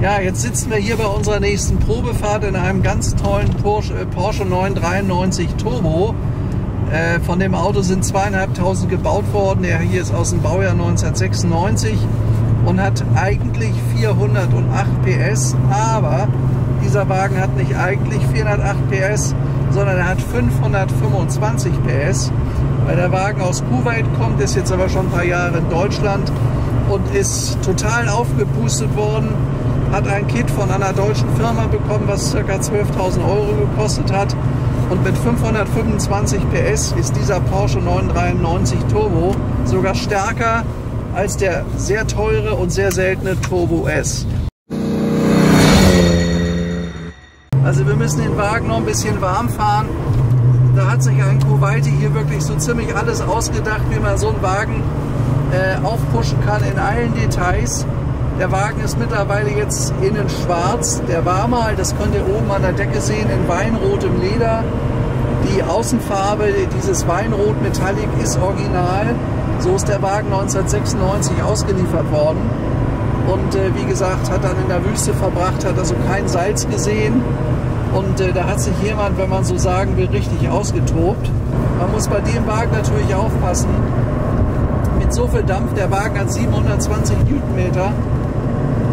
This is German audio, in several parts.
Ja, jetzt sitzen wir hier bei unserer nächsten Probefahrt in einem ganz tollen Porsche 993 Turbo. Von dem Auto sind 2.500 gebaut worden. Der hier ist aus dem Baujahr 1996 und hat eigentlich 408 PS, aber dieser Wagen hat nicht eigentlich 408 PS, sondern er hat 525 PS. Weil der Wagen aus Kuwait kommt, ist jetzt aber schon ein paar Jahre in Deutschland und ist total aufgepustet worden. Hat ein Kit von einer deutschen Firma bekommen, was ca. 12.000 Euro gekostet hat. Und mit 525 PS ist dieser Porsche 993 Turbo sogar stärker als der sehr teure und sehr seltene Turbo S. Also wir müssen den Wagen noch ein bisschen warm fahren. Da hat sich ein Kuwaiti hier wirklich so ziemlich alles ausgedacht, wie man so einen Wagen aufpushen kann in allen Details. Der Wagen ist mittlerweile jetzt innen schwarz. Der war mal, das könnt ihr oben an der Decke sehen, in weinrotem Leder. Die Außenfarbe, dieses Weinrot Metallic, ist original. So ist der Wagen 1996 ausgeliefert worden. Und wie gesagt, hat dann in der Wüste verbracht, hat also kein Salz gesehen. Und da hat sich jemand, wenn man so sagen will, richtig ausgetobt. Man muss bei dem Wagen natürlich aufpassen. Mit so viel Dampf, der Wagen hat 720 Newtonmeter.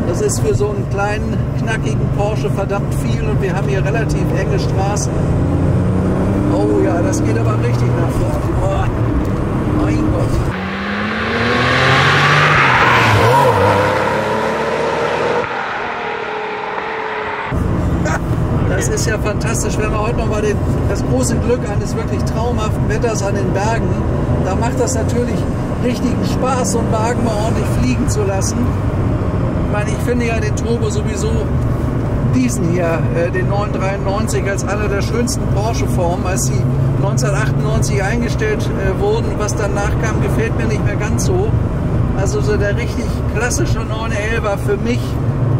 Das ist für so einen kleinen, knackigen Porsche verdammt viel und wir haben hier relativ enge Straßen. Oh ja, das geht aber richtig nach vorne. Boah, mein Gott. Das ist ja fantastisch. Wir haben heute noch mal das große Glück eines wirklich traumhaften Wetters an den Bergen. Da macht das natürlich richtigen Spaß, so einen Wagen mal ordentlich fliegen zu lassen. Ich meine, ich finde ja den Turbo sowieso, diesen hier, den 993, als einer der schönsten Porsche-Formen. Als sie 1998 eingestellt wurden, was danach kam, gefällt mir nicht mehr ganz so. Also so der richtig klassische 911er für mich,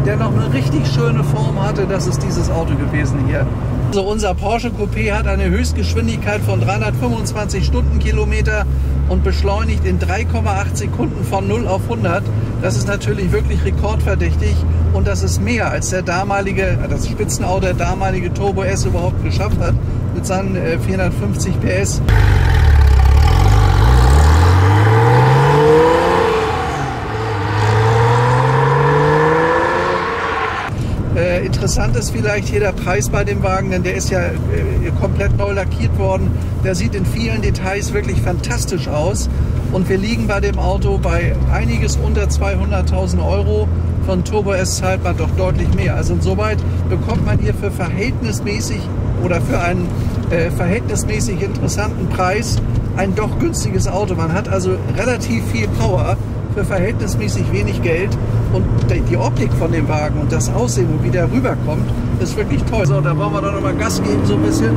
der noch eine richtig schöne Form hatte, das ist dieses Auto gewesen hier. Also unser Porsche Coupé hat eine Höchstgeschwindigkeit von 325 Stundenkilometer und beschleunigt in 3,8 Sekunden von 0 auf 100. Das ist natürlich wirklich rekordverdächtig und das ist mehr als das Spitzenauto der damalige Turbo S überhaupt geschafft hat mit seinen 450 PS. Interessant ist vielleicht hier der Preis bei dem Wagen, denn der ist ja komplett neu lackiert worden. Der sieht in vielen Details wirklich fantastisch aus und wir liegen bei dem Auto bei einiges unter 200.000 Euro. Von Turbo S zahlt man doch deutlich mehr. Also insoweit bekommt man hier für verhältnismäßig oder für einen verhältnismäßig interessanten Preis ein doch günstiges Auto. Man hat also relativ viel Power für verhältnismäßig wenig Geld und die Optik von dem Wagen und das Aussehen und wie der rüberkommt, ist wirklich toll. So, da wollen wir doch noch mal Gas geben, so ein bisschen.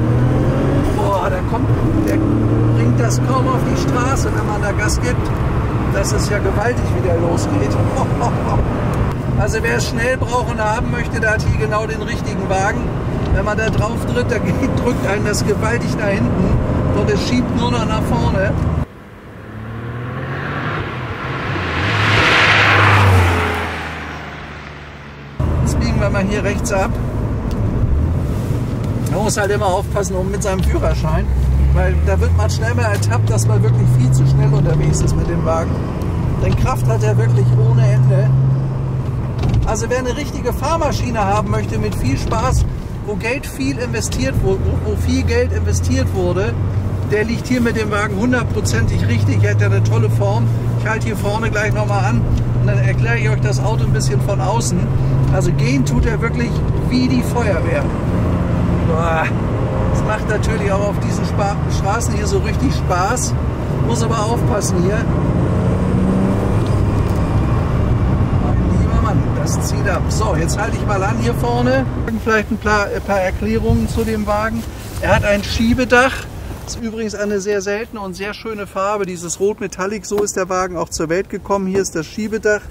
Boah, der bringt das kaum auf die Straße, wenn man da Gas gibt. Das ist ja gewaltig, wie der losgeht. Also wer es schnell brauchen haben möchte, der hat hier genau den richtigen Wagen. Wenn man da drauf tritt, da drückt einen das gewaltig nach hinten und es schiebt nur noch nach vorne. Wir mal hier rechts ab. Man muss halt immer aufpassen mit seinem Führerschein, weil da wird man schnell mal ertappt, dass man wirklich viel zu schnell unterwegs ist mit dem Wagen. Denn Kraft hat er wirklich ohne Ende. Also wer eine richtige Fahrmaschine haben möchte mit viel Spaß, wo viel Geld investiert wurde, der liegt hier mit dem Wagen hundertprozentig richtig. Er hat ja eine tolle Form. Ich halte hier vorne gleich nochmal an und dann erkläre ich euch das Auto ein bisschen von außen. Also gehen tut er wirklich wie die Feuerwehr. Das macht natürlich auch auf diesen Straßen hier so richtig Spaß. Muss aber aufpassen hier. Mein lieber Mann, das zieht ab. So, jetzt halte ich mal an hier vorne. Vielleicht ein paar Erklärungen zu dem Wagen. Er hat ein Schiebedach. Das ist übrigens eine sehr seltene und sehr schöne Farbe, dieses Rot Metallic. So ist der Wagen auch zur Welt gekommen. Hier ist das Schiebedach.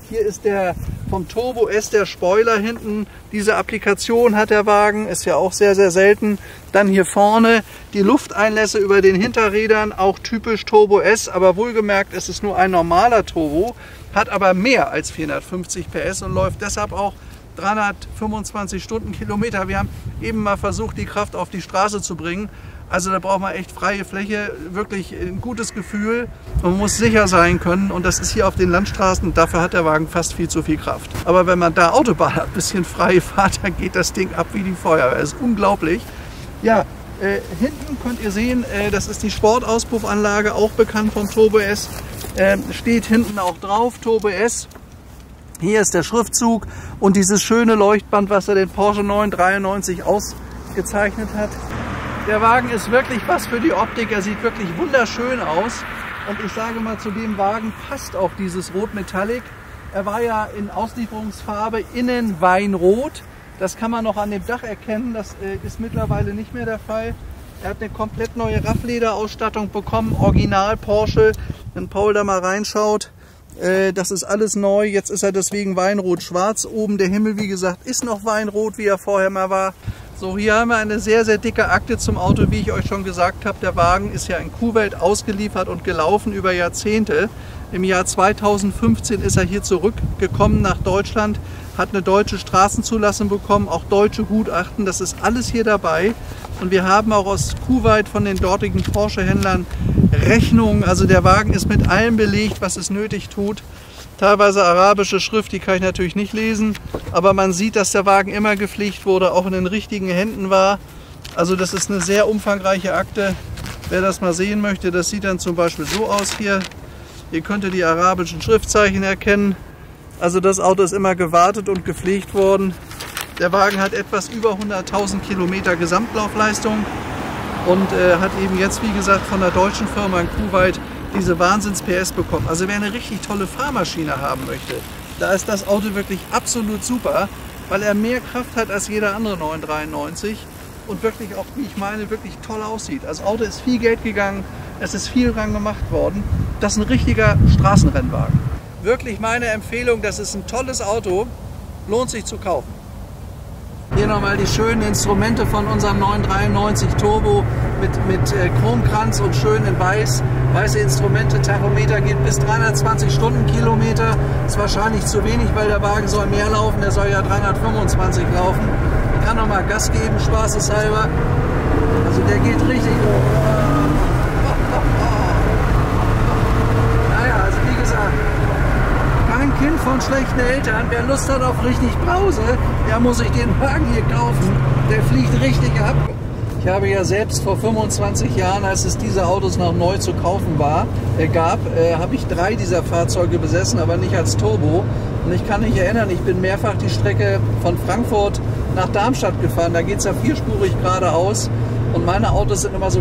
Hier ist der vom Turbo S der Spoiler hinten. Diese Applikation hat der Wagen, ist ja auch sehr, sehr selten. Dann hier vorne die Lufteinlässe über den Hinterrädern, auch typisch Turbo S, aber wohlgemerkt, es ist nur ein normaler Turbo, hat aber mehr als 450 PS und läuft deshalb auch 325 Stundenkilometer. Wir haben eben mal versucht, die Kraft auf die Straße zu bringen. Also da braucht man echt freie Fläche, wirklich ein gutes Gefühl. Man muss sicher sein können und das ist hier auf den Landstraßen, dafür hat der Wagen fast viel zu viel Kraft. Aber wenn man da Autobahn hat, ein bisschen freie Fahrt, dann geht das Ding ab wie die Feuerwehr. Das ist unglaublich. Ja, hinten könnt ihr sehen, das ist die Sportauspuffanlage, auch bekannt vom Turbo S. Steht hinten auch drauf, Turbo S. Hier ist der Schriftzug und dieses schöne Leuchtband, was er den Porsche 993 ausgezeichnet hat. Der Wagen ist wirklich was für die Optik, er sieht wirklich wunderschön aus. Und ich sage mal, zu dem Wagen passt auch dieses Rot Metallic. Er war ja in Auslieferungsfarbe innen Weinrot. Das kann man noch an dem Dach erkennen, das ist mittlerweile nicht mehr der Fall. Er hat eine komplett neue Rafflederausstattung bekommen, Original Porsche. Wenn Paul da mal reinschaut, das ist alles neu. Jetzt ist er deswegen Weinrot-Schwarz. Oben der Himmel, wie gesagt, ist noch Weinrot, wie er vorher mal war. So, hier haben wir eine sehr, sehr dicke Akte zum Auto, wie ich euch schon gesagt habe. Der Wagen ist ja in Kuwait ausgeliefert und gelaufen über Jahrzehnte. Im Jahr 2015 ist er hier zurückgekommen nach Deutschland, hat eine deutsche Straßenzulassung bekommen, auch deutsche Gutachten. Das ist alles hier dabei. Und wir haben auch aus Kuwait von den dortigen Porsche-Händlern Rechnungen. Also der Wagen ist mit allem belegt, was es nötig tut. Teilweise arabische Schrift, die kann ich natürlich nicht lesen, aber man sieht, dass der Wagen immer gepflegt wurde, auch in den richtigen Händen war. Also das ist eine sehr umfangreiche Akte. Wer das mal sehen möchte, das sieht dann zum Beispiel so aus hier. Hier könnt ihr die arabischen Schriftzeichen erkennen. Also das Auto ist immer gewartet und gepflegt worden. Der Wagen hat etwas über 100.000 Kilometer Gesamtlaufleistung und hat eben jetzt, wie gesagt, von der deutschen Firma in Kuwait diese Wahnsinns-PS bekommen. Also wer eine richtig tolle Fahrmaschine haben möchte, da ist das Auto wirklich absolut super, weil er mehr Kraft hat als jeder andere 993 und wirklich auch, wie ich meine, wirklich toll aussieht. Das Auto ist viel Geld gegangen, es ist viel dran gemacht worden. Das ist ein richtiger Straßenrennwagen. Wirklich meine Empfehlung, das ist ein tolles Auto, lohnt sich zu kaufen. Hier nochmal die schönen Instrumente von unserem 993 Turbo mit Chromkranz und schön in weiß. Weiße Instrumente, Tachometer geht bis 320 Stundenkilometer. Ist wahrscheinlich zu wenig, weil der Wagen soll mehr laufen, der soll ja 325 laufen. Ich kann nochmal Gas geben, spaßeshalber. Also der geht richtig hoch. Naja, also wie gesagt, kein Kind von schlechten Eltern. Wer Lust hat auf richtig Brause, der muss sich den Wagen hier kaufen. Der fliegt richtig ab. Ich habe ja selbst vor 25 Jahren, als es diese Autos noch neu zu kaufen gab, habe ich 3 dieser Fahrzeuge besessen, aber nicht als Turbo. Und ich kann mich erinnern, ich bin mehrfach die Strecke von Frankfurt nach Darmstadt gefahren. Da geht es ja vierspurig geradeaus. Und meine Autos sind immer so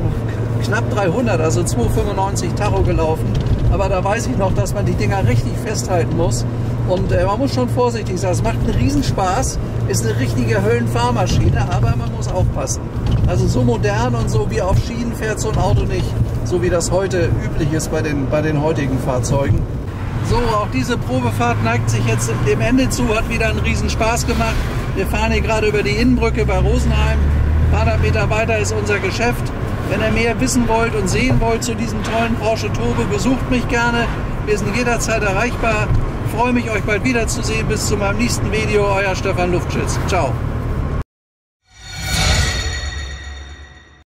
knapp 300, also 295 Tacho gelaufen. Aber da weiß ich noch, dass man die Dinger richtig festhalten muss. Und man muss schon vorsichtig sein. Es macht einen Riesenspaß, ist eine richtige Höllenfahrmaschine, aber man muss aufpassen. Also so modern und so wie auf Schienen fährt so ein Auto nicht, so wie das heute üblich ist bei den heutigen Fahrzeugen. So, auch diese Probefahrt neigt sich jetzt dem Ende zu, hat wieder einen Riesenspaß gemacht. Wir fahren hier gerade über die Innenbrücke bei Rosenheim. Ein paar Meter weiter ist unser Geschäft. Wenn ihr mehr wissen wollt und sehen wollt zu diesem tollen Porsche Turbo, besucht mich gerne. Wir sind jederzeit erreichbar. Ich freue mich, euch bald wiederzusehen. Bis zu meinem nächsten Video. Euer Stefan Luftschütz. Ciao.